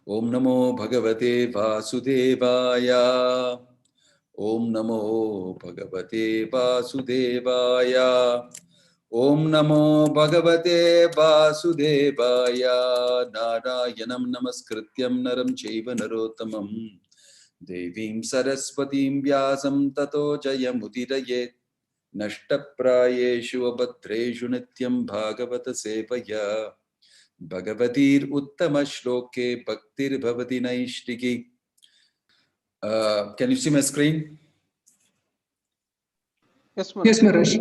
Om Namo Bhagavate Vasudevaya. Om Namo Bhagavate Vasudevaya. Om Namo Bhagavate Vasudevaya. Narayanam Namaskrityam Naram Chaiva Narottamam Devim Saraswatim Vyasam Tato Jayamudiraye Nashtaprayeshu Abhadreshu Nityam Bhagavata Sevaya Bhagavatir Uttama Shloke Bhaktir Bhavati Naishtiki. Can you see my screen? Yes, Maharaj.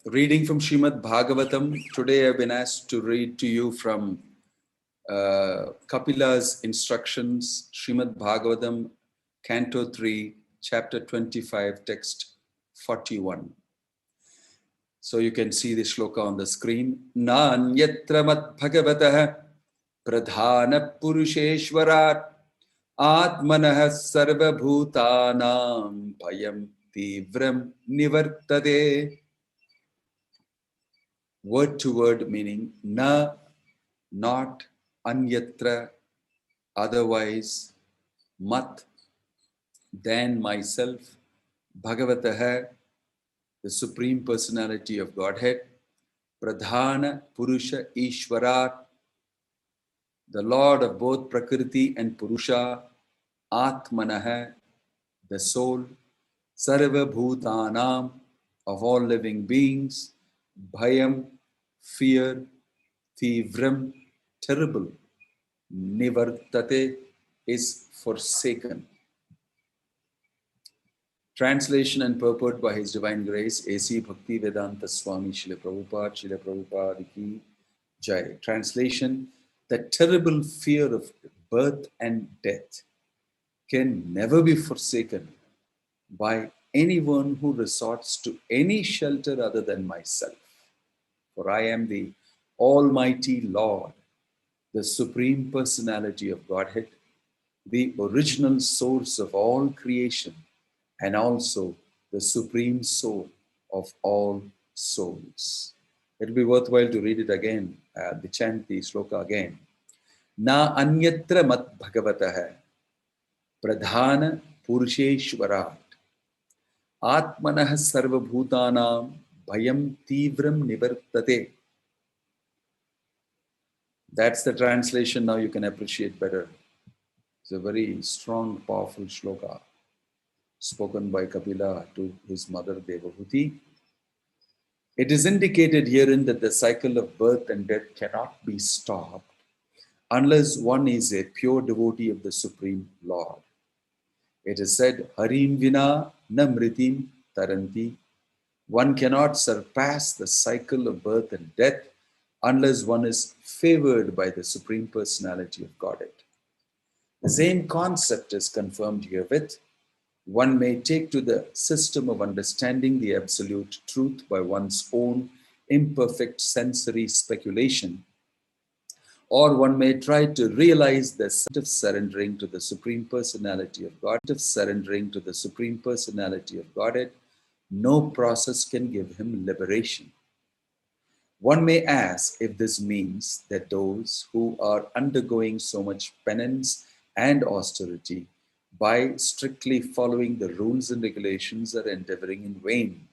Reading from Srimad Bhagavatam. Today I've been asked to read to you from Kapila's instructions, Srimad Bhagavatam, Canto 3, Chapter 25, Text 41. So you can see the shloka on the screen. Nānyatra mat bhagavataḥ pradhāna-puruṣeśvarāt ātmanaḥ sarva-bhūtānāṁ bhayaṁ tīvraṁ nivartate. Word to word meaning na, not, anyatra, otherwise, mat, than myself, bhagavataḥ, the Supreme Personality of Godhead, pradhāna-puruṣeśvarāt, the Lord of both Prakriti and Purusha, ātmanaḥ, the soul, sarva-bhūtānāṁ, of all living beings, bhayaṁ, fear, tīvraṁ, terrible, nivartate, is forsaken. Translation and purport by His Divine Grace, A.C. Bhakti Vedanta Swami Srila Prabhupada Ki Jai. Translation: the terrible fear of birth and death can never be forsaken by anyone who resorts to any shelter other than myself. For I am the Almighty Lord, the Supreme Personality of Godhead, the original source of all creation, and also the Supreme Soul of all souls. It will be worthwhile to read it again, the chant, the sloka again. Nānyatra mat bhagavataḥ pradhāna-puruṣeśvarāt ātmanaḥ sarva-bhūtānāṁ bhayaṁ tīvraṁ nivartate. That's the translation. Now you can appreciate better. It's a very strong, powerful shloka spoken by Kapila to his mother Devahuti. It is indicated herein that the cycle of birth and death cannot be stopped unless one is a pure devotee of the Supreme Lord. It is said, Harim vina na mritim taranti. One cannot surpass the cycle of birth and death unless one is favored by the Supreme Personality of Godhead. The same concept is confirmed herewith. One may take to the system of understanding the absolute truth by one's own imperfect sensory speculation, or one may try to realize the sense of surrendering to the Supreme Personality of God. No process can give him liberation. One may ask if this means that those who are undergoing so much penance and austerity by strictly following the rules and regulations are endeavoring in vain.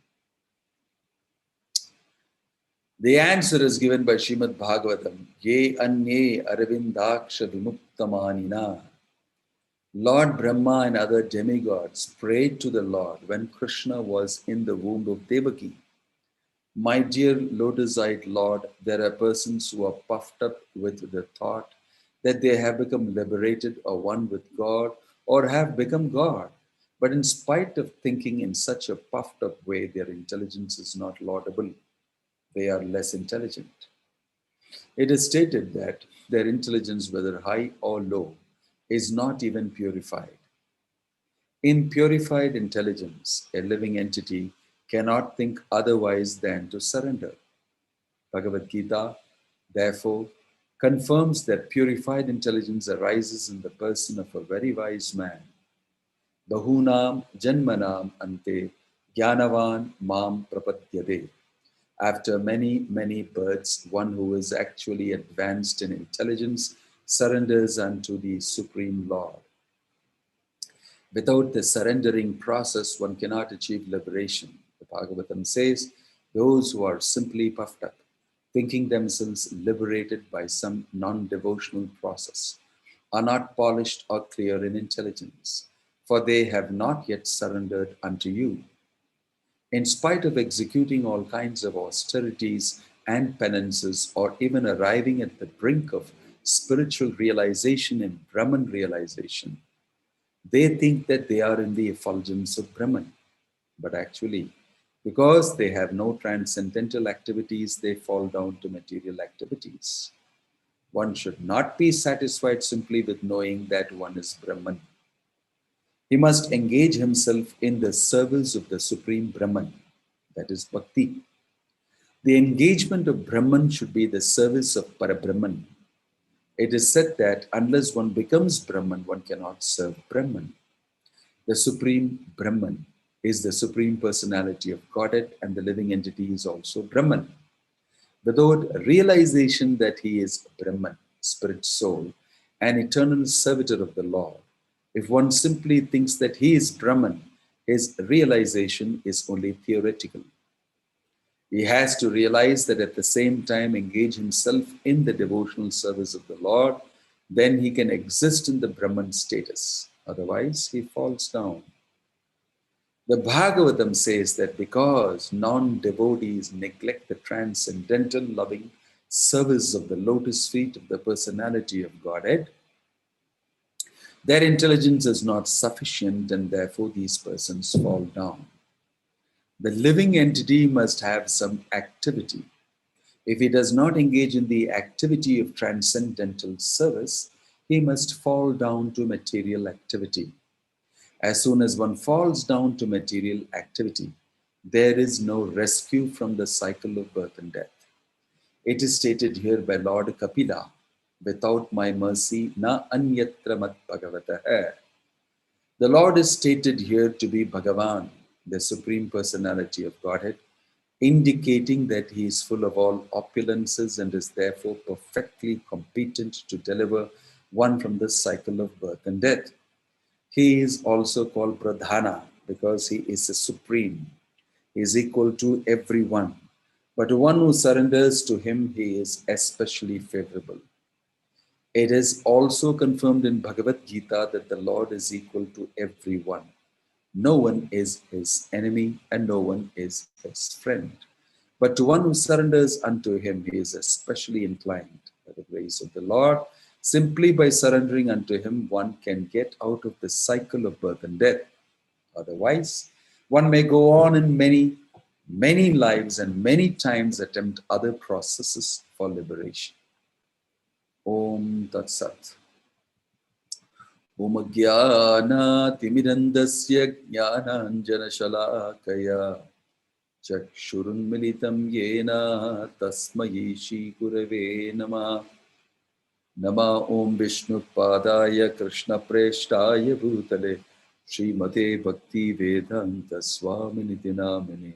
The answer is given by Srimad Bhagavatam, Ye anye aravindaksha vimuktamanina. Lord Brahma and other demigods prayed to the Lord when Krishna was in the womb of Devaki. My dear lotus-eyed Lord, there are persons who are puffed up with the thought that they have become liberated or one with God or have become God. But in spite of thinking in such a puffed up way, their intelligence is not laudable. They are less intelligent. It is stated that their intelligence, whether high or low, is not even purified. In purified intelligence, a living entity cannot think otherwise than to surrender. Bhagavad Gita, therefore, confirms that purified intelligence arises in the person of a very wise man. Bahunam janmanam ante jnanavan mam prapadyate After many, many births, one who is actually advanced in intelligence surrenders unto the Supreme Lord. Without the surrendering process, one cannot achieve liberation. The Bhagavatam says, those who are simply puffed up, thinking themselves liberated by some non-devotional process, are not polished or clear in intelligence, for they have not yet surrendered unto you. In spite of executing all kinds of austerities and penances, or even arriving at the brink of spiritual realization and Brahman realization, they think that they are in the effulgence of Brahman. But actually, because they have no transcendental activities, they fall down to material activities. One should not be satisfied simply with knowing that one is Brahman. He must engage himself in the service of the Supreme Brahman, that is Bhakti. The engagement of Brahman should be the service of Parabrahman. It is said that unless one becomes Brahman, one cannot serve Brahman. The Supreme Brahman is the Supreme Personality of Godhead, and the living entity is also Brahman. Without realization that he is Brahman, spirit soul, an eternal servitor of the Lord, if one simply thinks that he is Brahman, his realization is only theoretical. He has to realize that at the same time engage himself in the devotional service of the Lord, then he can exist in the Brahman status. Otherwise, he falls down. The Bhagavatam says that because non-devotees neglect the transcendental loving service of the lotus feet of the personality of Godhead, their intelligence is not sufficient and therefore these persons fall down. The living entity must have some activity. If he does not engage in the activity of transcendental service, he must fall down to material activity. As soon as one falls down to material activity, there is no rescue from the cycle of birth and death. It is stated here by Lord Kapila, without my mercy, nānyatra bhagavataḥ. The Lord is stated here to be Bhagavan, the Supreme Personality of Godhead, indicating that he is full of all opulences and is therefore perfectly competent to deliver one from the cycle of birth and death. He is also called pradhāna because he is a supreme. He is equal to everyone. But to one who surrenders to him, he is especially favorable. It is also confirmed in Bhagavad Gita that the Lord is equal to everyone. No one is his enemy and no one is his friend. But to one who surrenders unto him, he is especially inclined. By the grace of the Lord, simply by surrendering unto him, one can get out of the cycle of birth and death. Otherwise, one may go on in many, many lives and many times attempt other processes for liberation. Om Tat Sat. Om Jnana Timirandasya Jnananjana Shalakaya Chakshurunmilitam Yena Tasmayi Shri Gurave Namah. Nama Om Vishnu Padaya Krishna Preshtaya Bhutale Srimate Bhakti Vedanta Swami Niti Namane.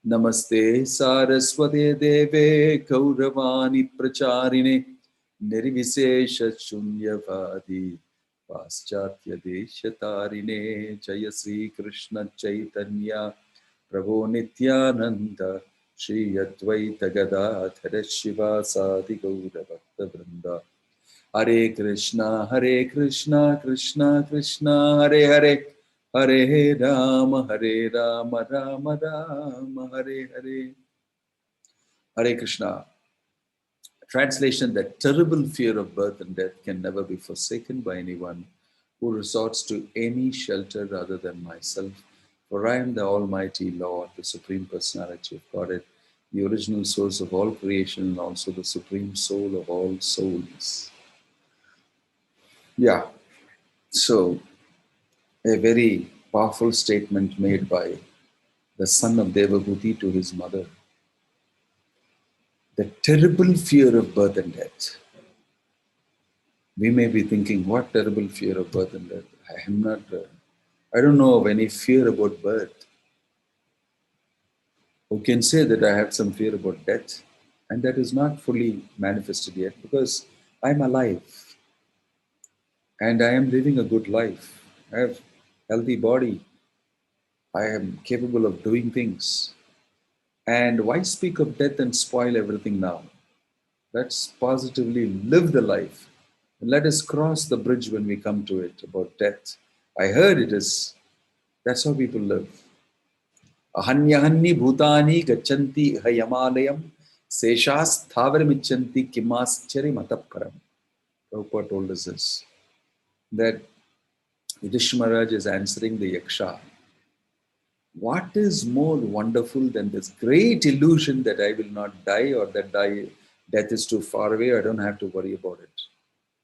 Namaste Saraswate Deve Kauravani Pracharine Nirvisesha Shunyavadi Paschatya Deshatarine Jaya Sri Krishna Chaitanya Prabhu Nityananda Shri Advaita Gadadhara Shivasadi Gaura Bhakta Vrinda. Hare Krishna, Krishna Krishna, Hare Hare, Hare Rama, Rama Rama, Hare Hare. Hare Krishna. Translation: that terrible fear of birth and death can never be forsaken by anyone who resorts to any shelter rather than myself. For I am the Almighty Lord, the Supreme Personality of Godhead, the original source of all creation and also the Supreme Soul of all souls. Yeah, so a very powerful statement made by the son of Devabhuti to his mother. The terrible fear of birth and death. We may be thinking, what terrible fear of birth and death? I don't know of any fear about birth. who can say that I have some fear about death, and that is not fully manifested yet because I'm alive and I am living a good life. I have healthy body. I am capable of doing things. And why speak of death and spoil everything now? Let's positively live the life. And let us cross the bridge when we come to it about death. I heard it is, that's how people live. Ahanyahanni bhutani gachanti hayamalayam seshas thavarmichanti kimaschari matapkaram. Prabhupada told us this, that Yudhishthira Maharaj is answering the Yaksha. What is more wonderful than this great illusion that I will not die or that death is too far away, I don't have to worry about it.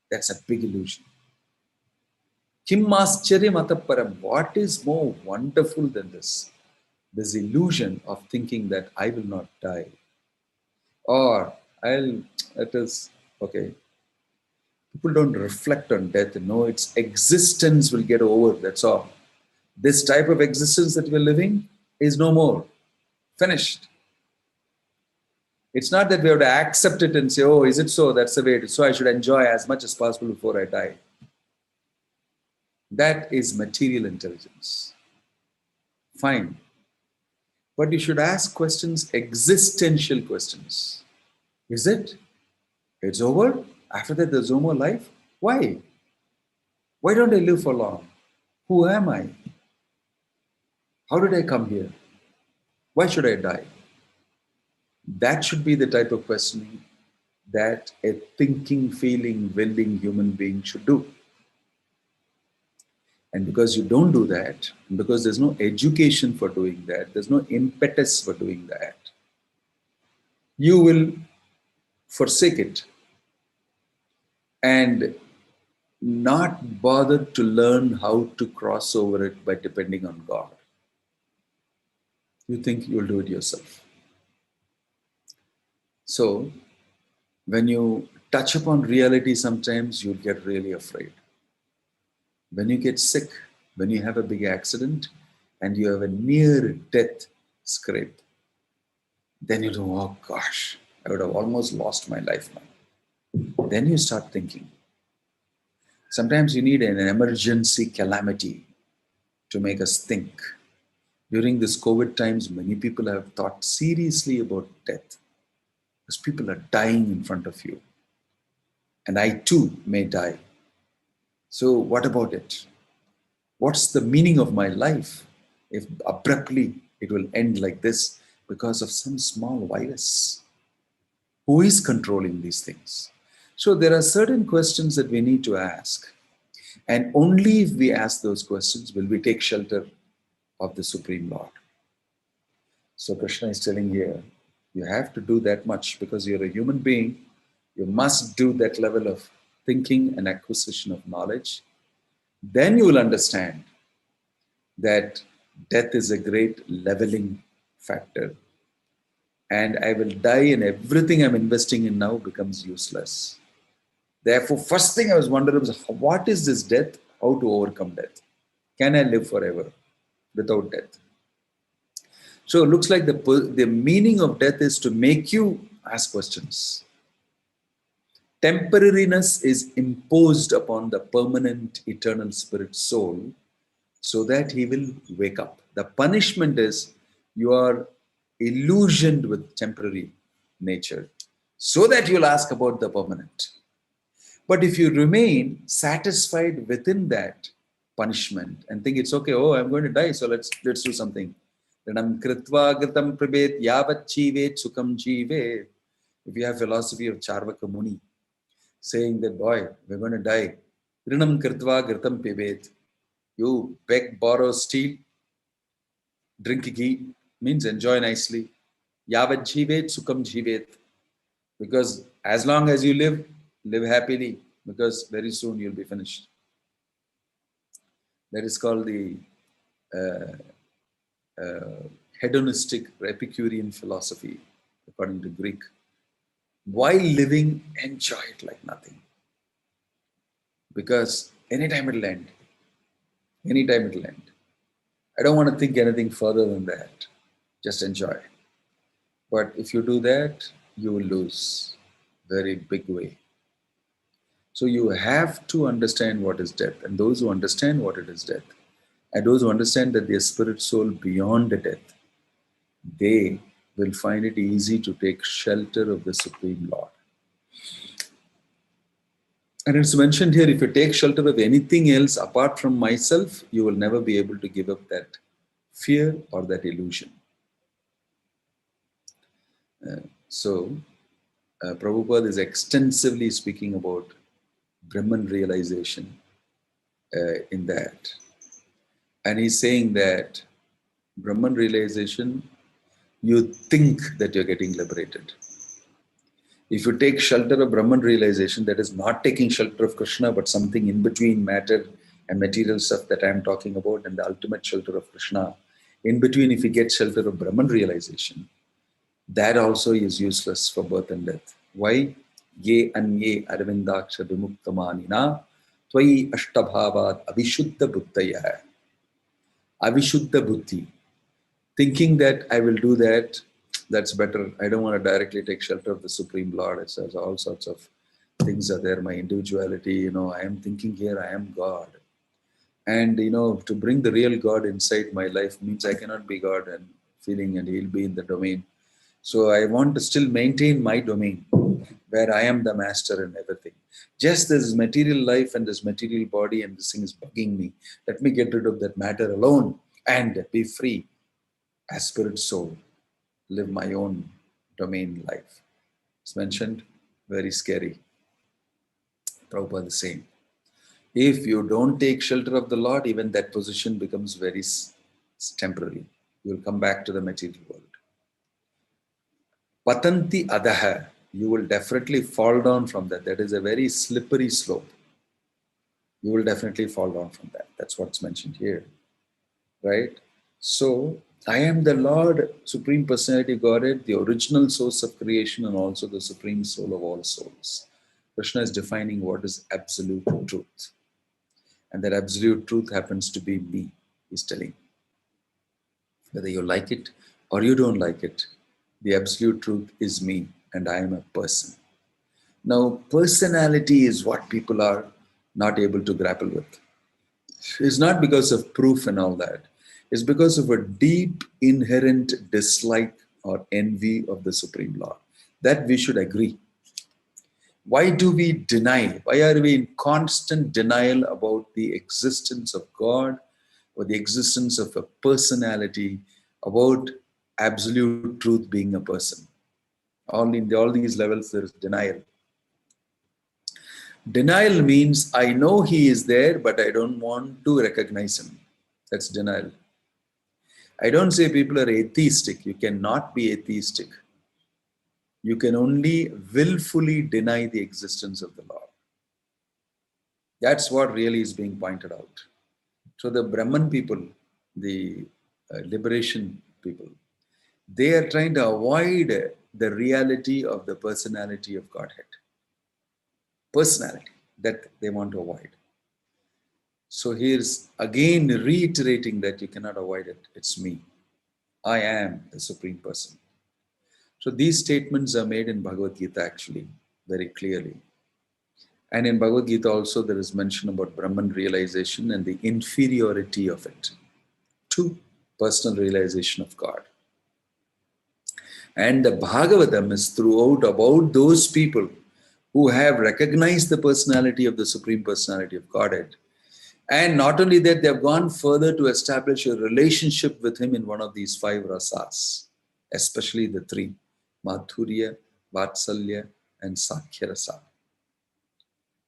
That's a big illusion. Kim ascharya matapparam. What is more wonderful than this? This illusion of thinking that I will not die. Or it is, okay. People don't reflect on death. No, its existence will get over. That's all. This type of existence that we're living is no more. Finished. It's not that we have to accept it and say, oh, is it so? That's the way it is. So I should enjoy as much as possible before I die. That is material intelligence. Fine. But you should ask questions, existential questions. Is it? It's over? After that, there's no more life? Why? Why don't I live for long? Who am I? How did I come here? Why should I die? That should be the type of questioning that a thinking, feeling, willing human being should do. And because you don't do that, because there's no education for doing that, there's no impetus for doing that, you will forsake it and not bother to learn how to cross over it by depending on God. You think you'll do it yourself. So, when you touch upon reality, sometimes you'll get really afraid. When you get sick, when you have a big accident, and you have a near-death scrape, then you know, oh gosh, I would have almost lost my life now. Then you start thinking. Sometimes you need an emergency calamity to make us think. During this COVID times, many people have thought seriously about death. Because people are dying in front of you. And I too may die. So what about it? What's the meaning of my life if abruptly it will end like this because of some small virus? Who is controlling these things? So there are certain questions that we need to ask. And only if we ask those questions will we take shelter of the Supreme Lord. So Krishna is telling here, you have to do that much because you're a human being. You must do that level of thinking and acquisition of knowledge. Then you will understand that death is a great leveling factor. And I will die and everything I'm investing in now becomes useless. Therefore, first thing I was wondering was, what is this death? How to overcome death? Can I live forever without death? So it looks like the meaning of death is to make you ask questions. Temporariness is imposed upon the permanent eternal spirit soul so that he will wake up. The punishment is you are illusioned with temporary nature so that you'll ask about the permanent. But if you remain satisfied within that punishment and think it's okay, oh, I'm going to die, so let's do something. Rnam krtva ghrtam pibet yavaj jivet sukham jivet. If you have philosophy of Charvaka Muni, saying that, boy, we're going to die. Rnam krtva ghrtam pibet. You beg, borrow, steal, drink ghee, means enjoy nicely. Yavaj jivet sukham jivet. Because as long as you live happily, because very soon you'll be finished. That is called the hedonistic Epicurean philosophy, according to Greek. While living, enjoy it like nothing. Because anytime it'll end. Anytime it'll end. I don't want to think anything further than that. Just enjoy. But if you do that, you will lose very big way. So you have to understand what is death. And those who understand what it is death, and those who understand that their spirit soul beyond the death, they will find it easy to take shelter of the Supreme Lord. And it's mentioned here, if you take shelter of anything else apart from myself, you will never be able to give up that fear or that illusion. So, Prabhupada is extensively speaking about Brahman realization in that. And he's saying that Brahman realization, you think that you're getting liberated. If you take shelter of Brahman realization, that is not taking shelter of Krishna, but something in between matter and material stuff that I'm talking about, and the ultimate shelter of Krishna. In between, if you get shelter of Brahman realization, that also is useless for birth and death. Why? Ye anye arvindaksha vimuktamanina tvai ashtabhavat avishuddha buddhaya. Avishuddha buddhi. Thinking that I will do that, that's better. I don't want to directly take shelter of the Supreme Lord. It says all sorts of things are there. My individuality, I am thinking here, I am God. And, to bring the real God inside my life means I cannot be God and feeling and he'll be in the domain. So I want to still maintain my domain where I am the master in everything. Just this material life and this material body and this thing is bugging me. Let me get rid of that matter alone and be free as spirit soul. Live my own domain life. It's mentioned, very scary. Prabhupada is saying, if you don't take shelter of the Lord, even that position becomes very temporary. You will come back to the material world. Patanti adaha, you will definitely fall down from that. That is a very slippery slope. You will definitely fall down from that. That's what's mentioned here, right? So, I am the Lord, Supreme Personality of Godhead, the original source of creation and also the Supreme Soul of all souls. Krishna is defining what is absolute truth. And that absolute truth happens to be me, he's telling. Whether you like it or you don't like it, the absolute truth is me and I am a person. Now, personality is what people are not able to grapple with. It's not because of proof and all that. It's because of a deep inherent dislike or envy of the Supreme Lord. That we should agree. Why do we deny? Why are we in constant denial about the existence of God or the existence of a personality, about absolute truth being a person? In all these levels, there is denial. Denial means I know he is there, but I don't want to recognize him. That's denial. I don't say people are atheistic. You cannot be atheistic. You can only willfully deny the existence of the Lord. That's what really is being pointed out. So the Brahman people, the liberation people, they are trying to avoid the reality of the personality of Godhead. Personality that they want to avoid. So here's again reiterating that you cannot avoid it. It's me. I am the Supreme Person. So these statements are made in Bhagavad Gita actually, very clearly. And in Bhagavad Gita also there is mention about Brahman realization and the inferiority of it to personal realization of God. And the Bhagavatam is throughout about those people who have recognized the personality of the Supreme Personality of Godhead. And not only that, they have gone further to establish a relationship with him in one of these 5 rasas, especially the 3, Madhurya, Vatsalya, and Sakhya rasa.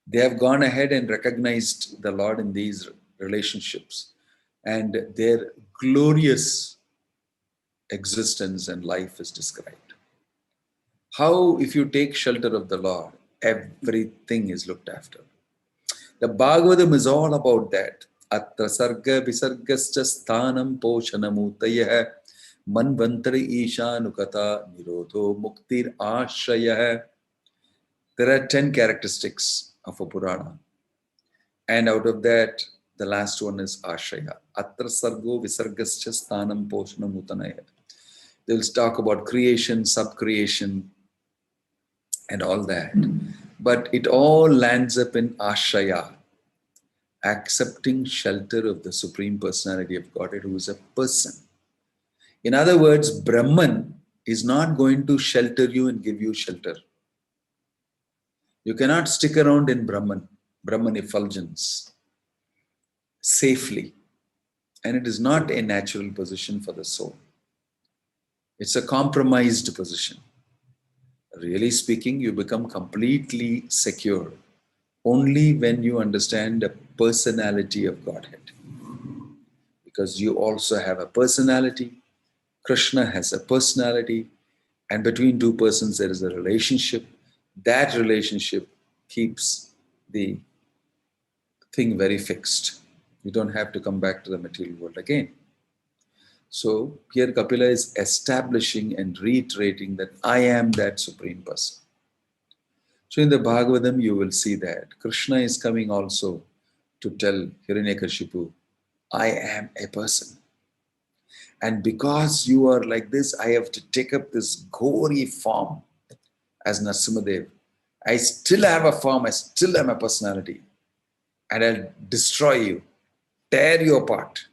They have gone ahead and recognized the Lord in these relationships, and their glorious existence and life is described. How, if you take shelter of the Lord, everything is looked after. The Bhagavatam is all about that. Atra sarga visargascha sthanam poshanamutayah manvantari ishanukata nirodho muktir ashrayah. There are 10 characteristics of a Purana. And out of that, the last one is ashraya. Atra sargo visargascha sthanam poshanamutayah. They'll talk about creation, sub-creation, and all that. But it all lands up in ashraya, accepting shelter of the Supreme Personality of Godhead, who is a person. In other words, Brahman is not going to shelter you and give you shelter. You cannot stick around in Brahman effulgence safely. And it is not a natural position for the soul. It's a compromised position. Really speaking, you become completely secure only when you understand the personality of Godhead. Because you also have a personality, Krishna has a personality, and between two persons there is a relationship. That relationship keeps the thing very fixed. You don't have to come back to the material world again. So here Kapila is establishing and reiterating that I am that Supreme Person. So in the Bhagavatam you will see that Krishna is coming also to tell Hiranyakashipu, I am a person. And because you are like this, I have to take up this gory form as Narasimhadev. I still have a form, I still am a personality. And I'll destroy you, tear you apart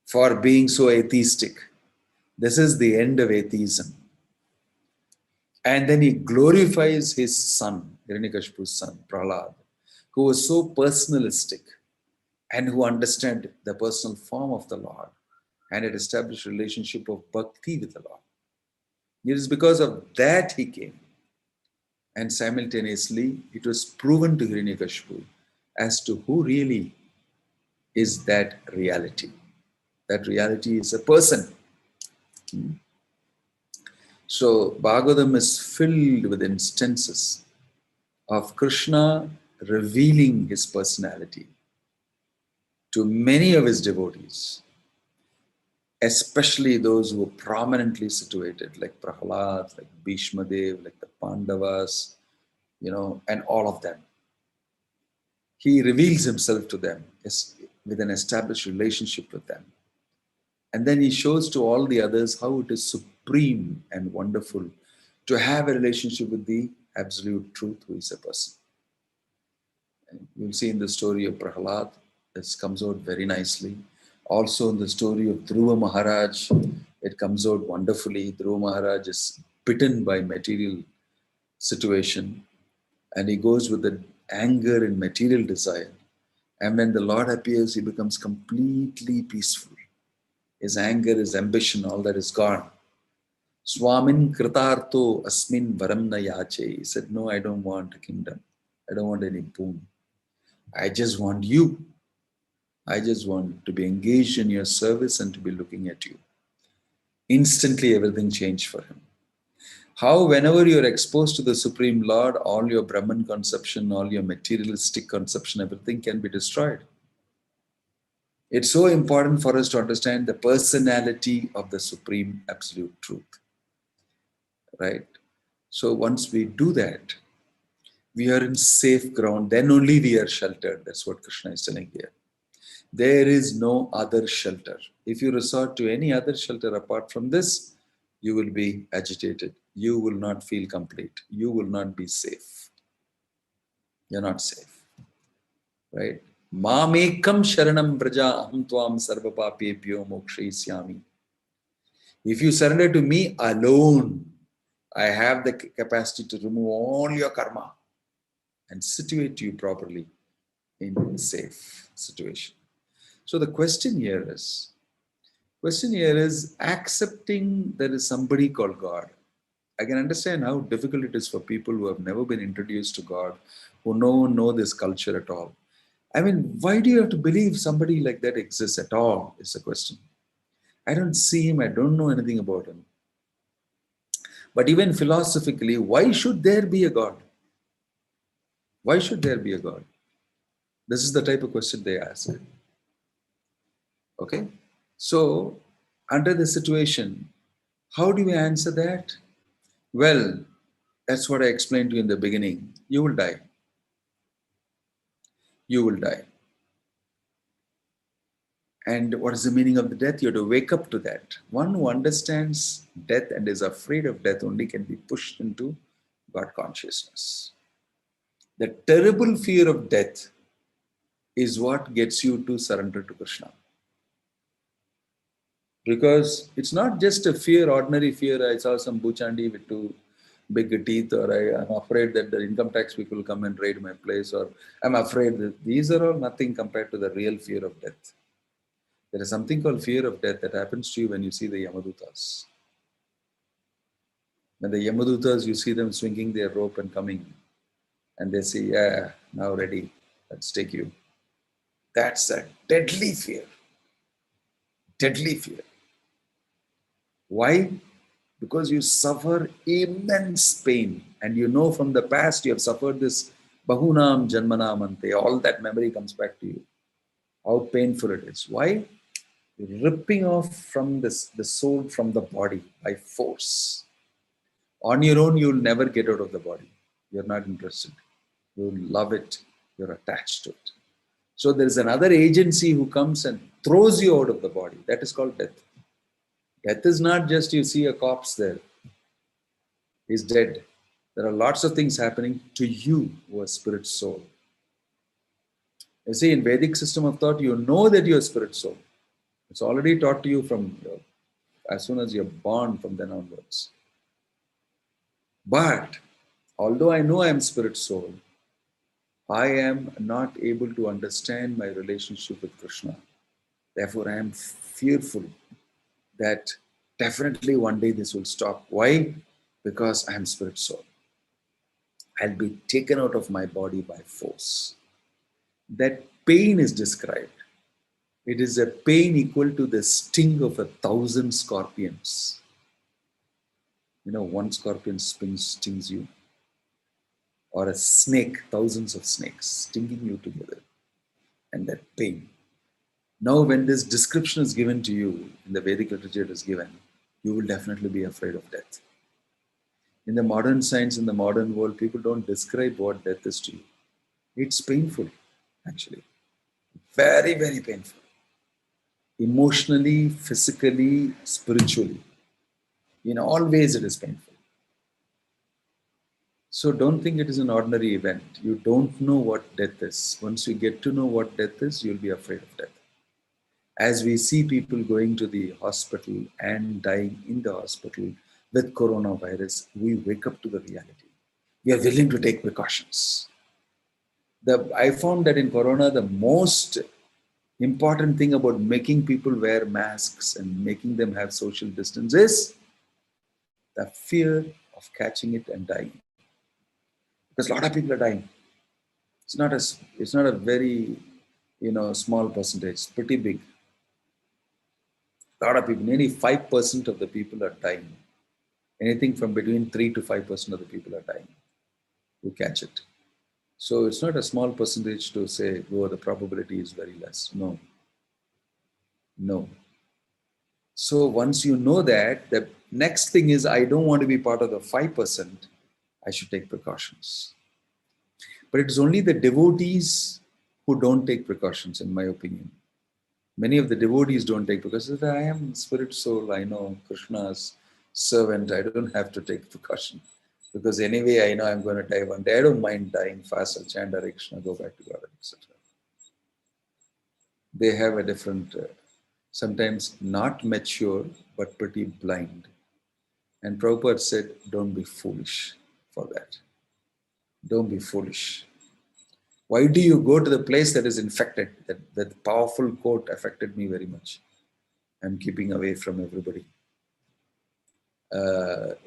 for being so atheistic. This is the end of atheism. And then he glorifies his son, Hiranyakashipu's son, Prahlad, who was so personalistic and who understood the personal form of the Lord and had established a relationship of Bhakti with the Lord. It is because of that he came. And simultaneously, it was proven to Hiranyakashipu as to who really is that reality. That reality is a person. So, Bhagavatam is filled with instances of Krishna revealing his personality to many of his devotees, especially those who are prominently situated, like Prahlad, like Bhishma Dev, like the Pandavas, and all of them. He reveals himself to them with an established relationship with them. And then he shows to all the others how it is supreme and wonderful to have a relationship with the absolute truth, who is a person. And you'll see in the story of Prahlad, this comes out very nicely. Also in the story of Dhruva Maharaj, it comes out wonderfully. Dhruva Maharaj is bitten by material situation and he goes with the anger and material desire. And when the Lord appears, he becomes completely peaceful. His anger, his ambition, all that is gone. Swamin kritarto asmin varam na yache. He said, no, I don't want a kingdom. I don't want any boon. I just want you. I just want to be engaged in your service and to be looking at you. Instantly, everything changed for him. How whenever you're exposed to the Supreme Lord, all your Brahman conception, all your materialistic conception, everything can be destroyed. It's so important for us to understand the personality of the Supreme Absolute Truth. Right? So once we do that, we are in safe ground. Then only we are sheltered. That's what Krishna is telling here. There is no other shelter. If you resort to any other shelter apart from this, you will be agitated. You will not feel complete. You will not be safe. You're not safe. Right? Mamekam sharanam braja aham tvam sarva-bhūtānāṁ mokshayisyami. If you surrender to me alone, I have the capacity to remove all your karma and situate you properly in a safe situation. So the question here is accepting there is somebody called God. I can understand how difficult it is for people who have never been introduced to God, who know this culture at all. I mean, why do you have to believe somebody like that exists at all is the question. I don't see him, I don't know anything about him. But even philosophically, why should there be a God? Why should there be a God? This is the type of question they ask. Okay? So, under the situation, how do we answer that? Well, that's what I explained to you in the beginning. You will die. You will die. And what is the meaning of the death? You have to wake up to that. One who understands death and is afraid of death only can be pushed into God consciousness. The terrible fear of death is what gets you to surrender to Krishna. Because it's not just a fear, ordinary fear. I saw some buchandi with two big teeth, or I'm afraid that the income tax people will come and raid my place, or I'm afraid that these are all nothing compared to the real fear of death. There is something called fear of death that happens to you when you see the Yamadutas. When the Yamadutas, you see them swinging their rope and coming, and they say, yeah, now ready, let's take you. That's a deadly fear. Deadly fear. Why? Because you suffer immense pain, and you know from the past you have suffered this bahunam janmanam ante. All that memory comes back to you. How painful it is. Why? Ripping off from the soul from the body by force. On your own, you'll never get out of the body. You're not interested. You love it. You're attached to it. So there is another agency who comes and throws you out of the body. That is called death. Death is not just you see a corpse there. He's dead. There are lots of things happening to you who are spirit soul. You see, in Vedic system of thought, you know that you're spirit soul. It's already taught to you from as soon as you're born, from then onwards. But although I know I am spirit soul, I am not able to understand my relationship with Krishna. Therefore, I am fearful that definitely one day this will stop. Why? Because I am spirit soul. I'll be taken out of my body by force. That pain is described. It is a pain equal to the sting of 1,000 scorpions. You know, one scorpion stings you. Or a snake, thousands of snakes stinging you together. And that pain. Now, when this description is given to you, in the Vedic literature it is given, you will definitely be afraid of death. In the modern science, in the modern world, people don't describe what death is to you. It's painful, actually. Very, very painful. Emotionally, physically, spiritually. In all ways, it is painful. So don't think it is an ordinary event. You don't know what death is. Once you get to know what death is, you'll be afraid of death. As we see people going to the hospital and dying in the hospital with coronavirus, we wake up to the reality. We are willing to take precautions. I found that in corona, the most important thing about making people wear masks and making them have social distance is the fear of catching it and dying. Because a lot of people are dying. It's not a very, small percentage. It's pretty big. A lot of people, nearly 5% of the people are dying. Anything from between 3 to 5% of the people are dying who catch it. So it's not a small percentage to say, oh, the probability is very less. No. No. So once you know that, the next thing is, I don't want to be part of the 5%. I should take precautions. But it's only the devotees who don't take precautions, in my opinion. Many of the devotees don't take precautions. I am spirit soul. I know Krishna's servant. I don't have to take precaution. Because anyway, I know I'm going to die one day. I don't mind dying fast. I'll chant Hare Krishna, go back to God, etc. They have a different, sometimes not mature, but pretty blind. And Prabhupada said, don't be foolish for that. Don't be foolish. Why do you go to the place that is infected? That powerful quote affected me very much. I'm keeping away from everybody.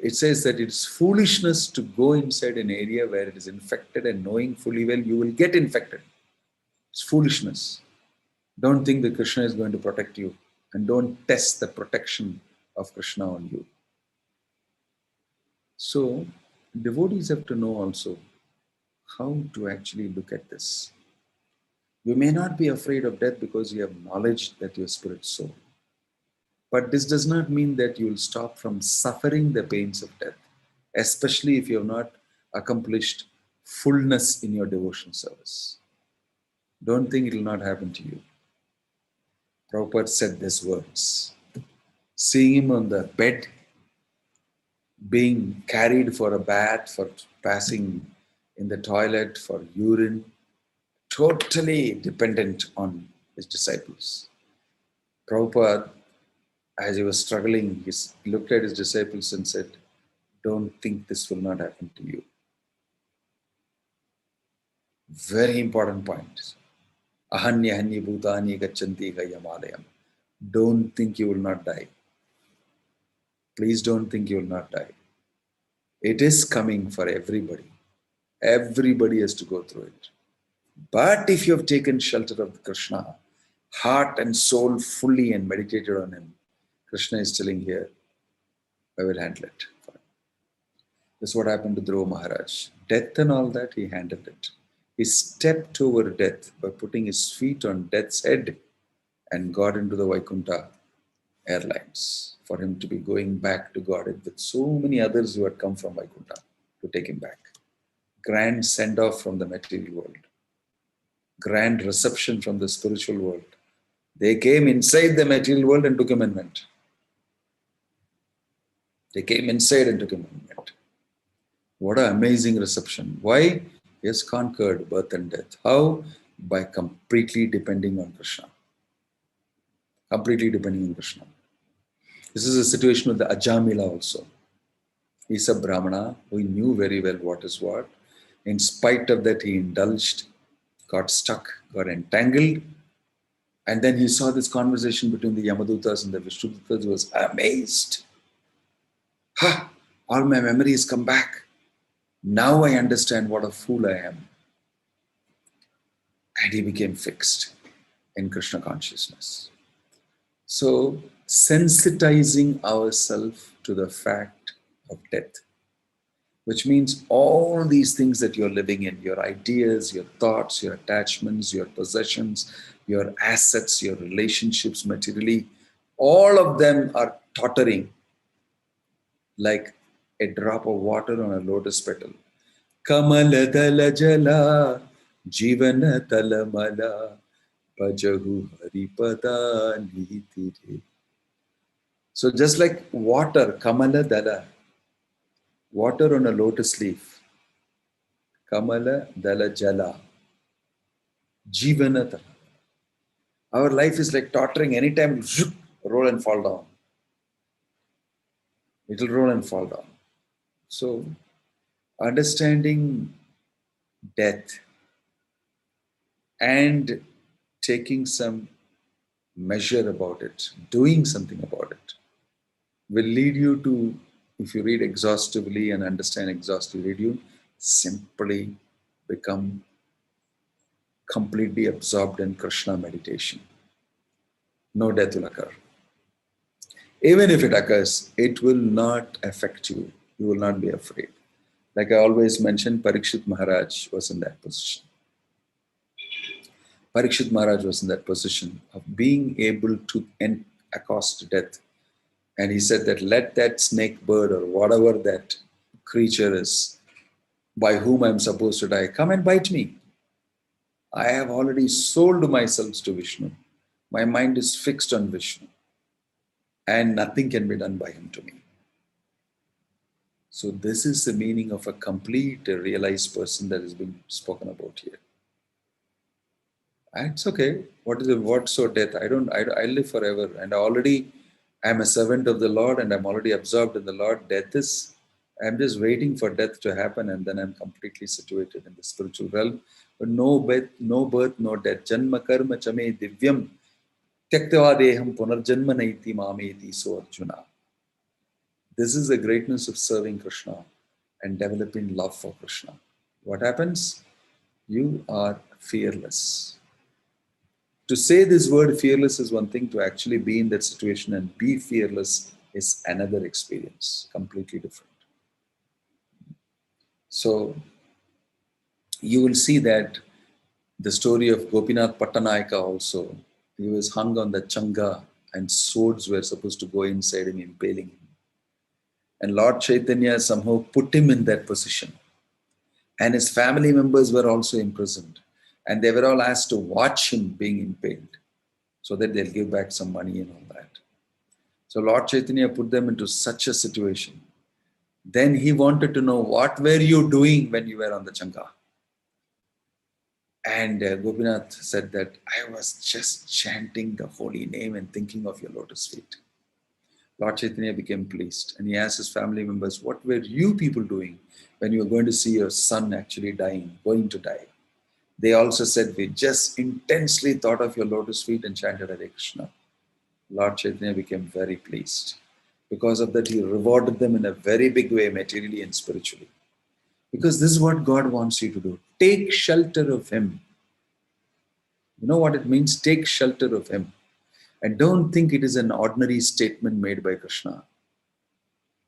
It says that it's foolishness to go inside an area where it is infected and knowing fully well you will get infected. It's foolishness. Don't think that Krishna is going to protect you, and don't test the protection of Krishna on you. So, devotees have to know also how to actually look at this. You may not be afraid of death because you have knowledge that you're spirit soul. But this does not mean that you will stop from suffering the pains of death, especially if you have not accomplished fullness in your devotion service. Don't think it will not happen to you. Prabhupada said these words. Seeing him on the bed, being carried for a bath, for passing in the toilet, for urine, totally dependent on his disciples. Prabhupada, as he was struggling, he looked at his disciples and said, don't think this will not happen to you. Very important point. Ahanya bhutani gachanti gayamalayam. Don't think you will not die. Please don't think you will not die. It is coming for everybody. Everybody has to go through it. But if you have taken shelter of Krishna, heart and soul fully and meditated on him, Krishna is telling here, I will handle it. That's what happened to Dhruva Maharaj. Death and all that, he handled it. He stepped over death by putting his feet on death's head and got into the Vaikuntha Airlines for him to be going back to Godhead with so many others who had come from Vaikuntha to take him back. Grand send-off from the material world. Grand reception from the spiritual world. They came inside the material world and took him and went. They came inside and took him and went. What an amazing reception. Why? He has conquered birth and death. How? By completely depending on Krishna. Completely depending on Krishna. This is a situation with the Ajamila also. He's a Brahmana who knew very well what is what. In spite of that, he indulged, got stuck, got entangled. And then he saw this conversation between the Yamadutas and the Vishnudutas. He was amazed. Ha! All my memories come back. Now I understand what a fool I am. And he became fixed in Krishna consciousness. So, sensitizing ourselves to the fact of death, which means all these things that you're living in, your ideas, your thoughts, your attachments, your possessions, your assets, your relationships materially, all of them are tottering like a drop of water on a lotus petal. Kamala dala jala, jivana talamala, pajahu haripada nitire. So just like water, kamala dala, water on a lotus leaf, kamala dala jala, jivana talamala. Our life is like tottering. Anytime it will roll and fall down. It will roll and fall down. So, understanding death and taking some measure about it, doing something about it, will lead you to, if you read exhaustively and understand exhaustively, you simply become completely absorbed in Krishna meditation. No death will occur. Even if it occurs, it will not affect you. You will not be afraid. Like I always mention, Parikshit Maharaj was in that position. Parikshit Maharaj was in that position of being able to accost death. And he said that let that snake bird or whatever that creature is by whom I'm supposed to die, come and bite me. I have already sold myself to Vishnu. My mind is fixed on Vishnu. And nothing can be done by him to me. So this is the meaning of a complete realized person that is being spoken about here. And it's okay. What's so death? I live forever, and I'm a servant of the Lord, and I'm already absorbed in the Lord. I'm just waiting for death to happen, and then I'm completely situated in the spiritual realm. But no birth, no death. Janma karma chame divyam tyaktava deham punarjanma naiti mameti so Arjuna. This is the greatness of serving Krishna and developing love for Krishna. What happens? You are fearless. To say this word fearless is one thing, to actually be in that situation and be fearless is another experience, completely different. So, you will see that the story of Gopinath Pattanayaka also, he was hung on the changa and swords were supposed to go inside him, impaling him. And Lord Chaitanya somehow put him in that position. And his family members were also imprisoned. And they were all asked to watch him being impaled. so that they'll give back some money and all that. So Lord Chaitanya put them into such a situation. Then he wanted to know, what were you doing when you were on the Changa? And Gopinath said that I was just chanting the holy name and thinking of your lotus feet. Lord Chaitanya became pleased and he asked his family members, what were you people doing when you were going to see your son actually dying, going to die? They also said, we just intensely thought of your lotus feet and chanted Hare Krishna. Lord Chaitanya became very pleased. Because of that, he rewarded them in a very big way, materially and spiritually. Because this is what God wants you to do. Take shelter of him. You know what it means? Take shelter of him. And don't think it is an ordinary statement made by Krishna.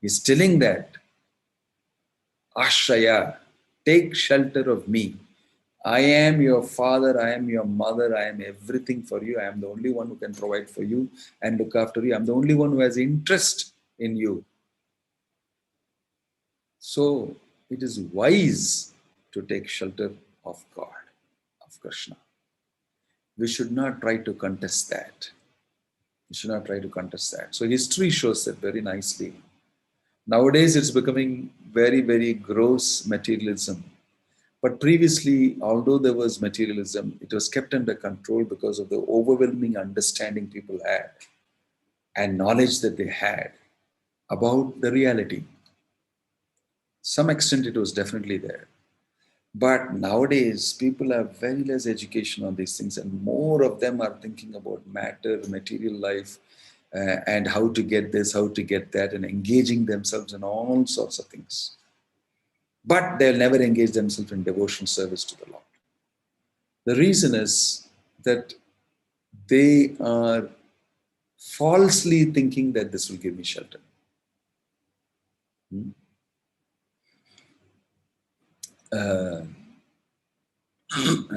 He's telling that, Ashraya, take shelter of me. I am your father, I am your mother, I am everything for you. I am the only one who can provide for you and look after you. I'm the only one who has interest in you. So it is wise to take shelter of God, of Krishna. We should not try to contest that. We should not try to contest that. So history shows that very nicely. Nowadays it's becoming very, very gross materialism. But previously, although there was materialism, it was kept under control because of the overwhelming understanding people had and knowledge that they had about the reality. Some extent it was definitely there. But nowadays, people have very less education on these things and more of them are thinking about matter, material life, and how to get this, how to get that, and engaging themselves in all sorts of things. But they'll never engage themselves in devotion service to the Lord. The reason is that they are falsely thinking that this will give me shelter. I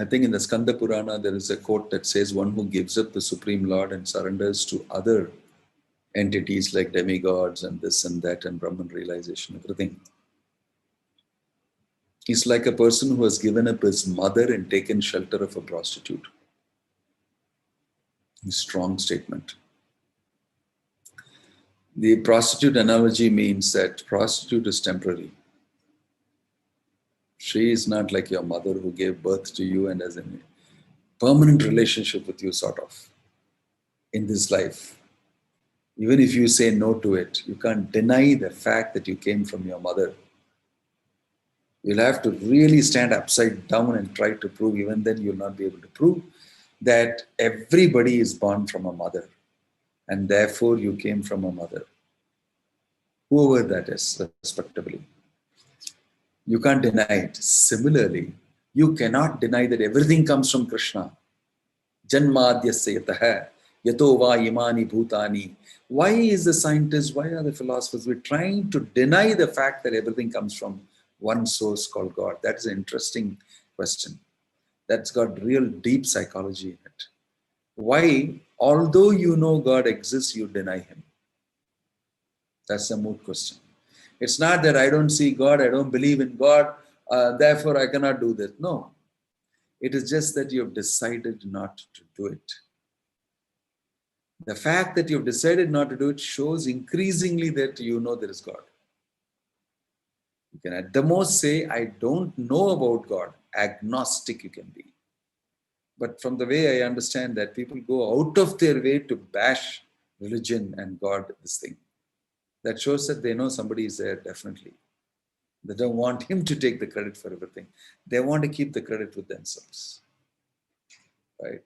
think in the Skanda Purana, there is a quote that says, one who gives up the Supreme Lord and surrenders to other entities like demigods and this and that and Brahman Realization, everything. He's like a person who has given up his mother and taken shelter of a prostitute. A strong statement. The prostitute analogy means that prostitute is temporary. She is not like your mother who gave birth to you and has a permanent relationship with you, sort of, in this life. Even if you say no to it, you can't deny the fact that you came from your mother. You'll have to really stand upside down and try to prove, even then you'll not be able to prove, that everybody is born from a mother and therefore you came from a mother. Whoever that is, respectably. You can't deny it. Similarly, you cannot deny that everything comes from Krishna. Janmadhyasya yatah yato va imani bhutani. Why is the scientist, why are the philosophers, we're trying to deny the fact that everything comes from one source called God? That is an interesting question. That's got real deep psychology in it. Why, although you know God exists, you deny him? That's a moot question. It's not that I don't see God, I don't believe in God, therefore I cannot do this. No. It is just that you have decided not to do it. The fact that you have decided not to do it shows increasingly that you know there is God. You can at the most say, I don't know about God. Agnostic you can be. But from the way I understand that, people go out of their way to bash religion and God, this thing. That shows that they know somebody is there, definitely. They don't want him to take the credit for everything. They want to keep the credit with themselves. Right?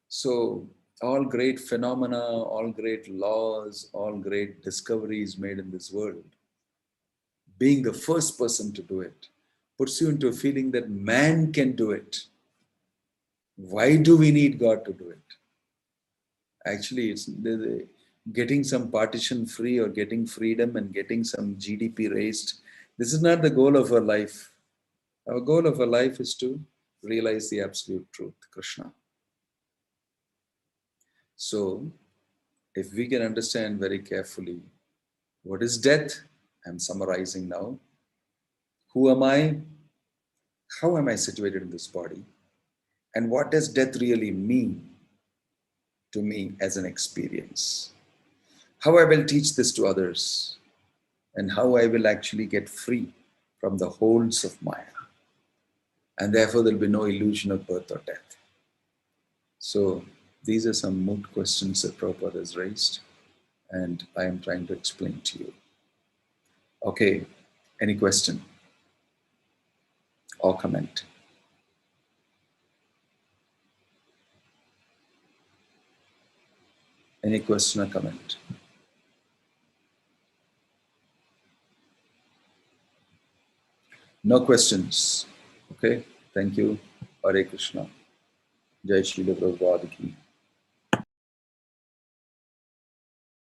So all great phenomena, all great laws, all great discoveries made in this world, being the first person to do it, puts you into a feeling that man can do it. Why do we need God to do it? Actually, it's getting some partition free or getting freedom and getting some GDP raised. This is not the goal of our life. Our goal of our life is to realize the absolute truth, Krishna. So, if we can understand very carefully what is death, I'm summarizing now. Who am I? How am I situated in this body? And what does death really mean to me as an experience. How I will teach this to others, and how I will actually get free from the holds of Maya. And therefore there will be no illusion of birth or death. So these are some moot questions that Prabhupada has raised, and I am trying to explain to you. Okay, any question or comment? Any question or comment? No questions. Okay, thank you. Hare Krishna. Jai Srila Prabhupada ki.